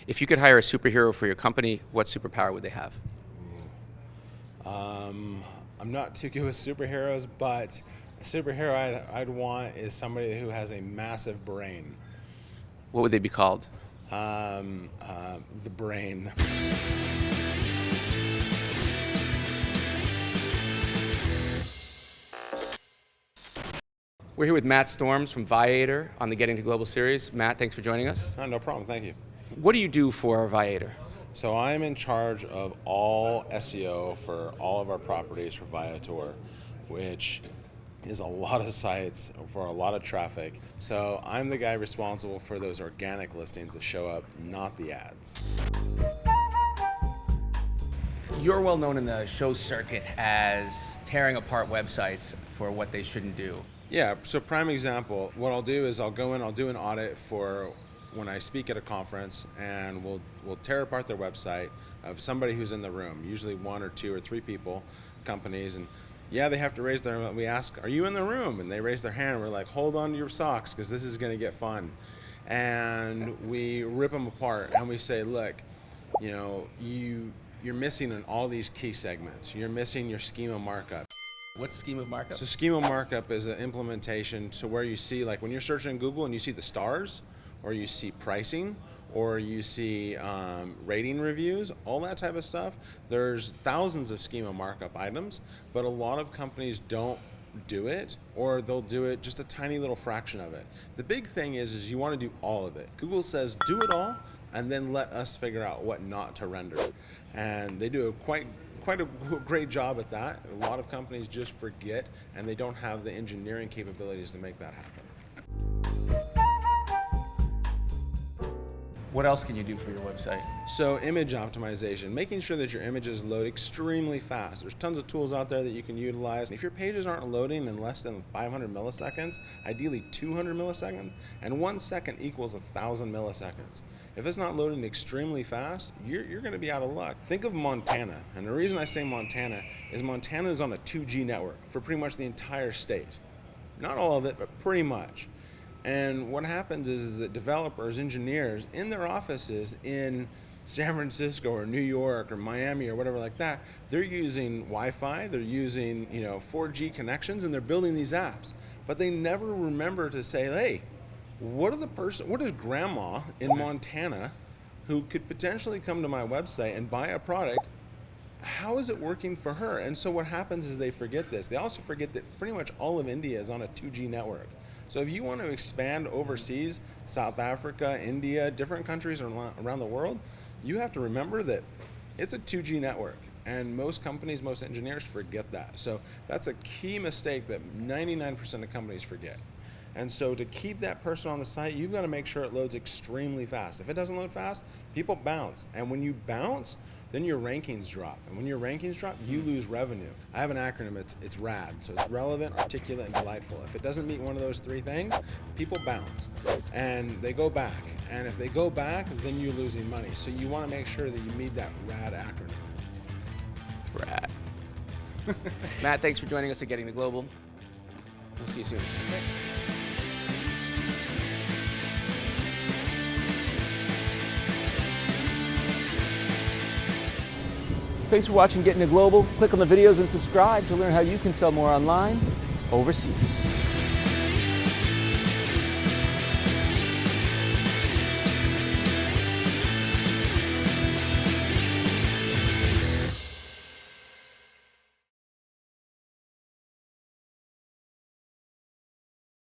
If you could hire a superhero for your company, what superpower would they have? I'm not too good with superheroes, but a superhero I'd want is somebody who has a massive brain. What would they be called? The brain. We're here with Matt Storms from Viator on the Getting to Global series. Matt, thanks for joining us. Oh, no problem, thank you. What do you do for Viator? So I'm in charge of all SEO for all of our properties for Viator, which is a lot of sites for a lot of traffic. So I'm the guy responsible for those organic listings that show up, not the ads. You're well known in the show circuit as tearing apart websites for what they shouldn't do. Yeah, so prime example, what I'll do is I'll go in, I'll do an audit for when I speak at a conference, and we'll tear apart their website of somebody who's in the room, usually one or two or three people, companies, and yeah, they have to raise their, we ask, are you in the room? And they raise their hand, we're like, hold on to your socks, because this is gonna get fun. And we rip them apart, and we say, look, you know, you're missing in all these key segments. You're missing your schema markup. What's schema markup? So schema markup is an implementation to where you see, like when you're searching in Google and you see the stars, or you see pricing, or you see rating reviews, all that type of stuff. There's thousands of schema markup items, but a lot of companies don't do it, or they'll do it just a tiny little fraction of it. The big thing is you want to do all of it. Google says do it all, and then let us figure out what not to render. And they do quite a great job at that. A lot of companies just forget, and they don't have the engineering capabilities to make that happen. What else can you do for your website? So image optimization, making sure that your images load extremely fast. There's tons of tools out there that you can utilize. If your pages aren't loading in less than 500 milliseconds, ideally 200 milliseconds, and 1 second equals 1,000 milliseconds. If it's not loading extremely fast, you're gonna be out of luck. Think of Montana, and the reason I say Montana is Montana is on a 2G network for pretty much the entire state. Not all of it, but pretty much. And what happens is that developers, engineers in their offices in San Francisco or New York or Miami or whatever like that, they're using Wi-Fi, they're using 4G connections, and they're building these apps. But they never remember to say, hey, what is grandma in Montana who could potentially come to my website and buy a product? How is it working for her? And so what happens is they forget this. They also forget that pretty much all of India is on a 2G network. So if you want to expand overseas, South Africa, India, different countries around the world, you have to remember that it's a 2G network. And most companies, most engineers forget that. So that's a key mistake that 99% of companies forget. And so to keep that person on the site, you've got to make sure it loads extremely fast. If it doesn't load fast, people bounce. And when you bounce, then your rankings drop. And when your rankings drop, you lose revenue. I have an acronym, it's RAD. So it's relevant, articulate, and delightful. If it doesn't meet one of those three things, people bounce. And they go back. And if they go back, then you're losing money. So you want to make sure that you meet that RAD acronym. Rad. Matt, thanks for joining us at Getting to Global. We'll see you soon. Thanks for watching Getting to Global. Click on the videos and subscribe to learn how you can sell more online overseas.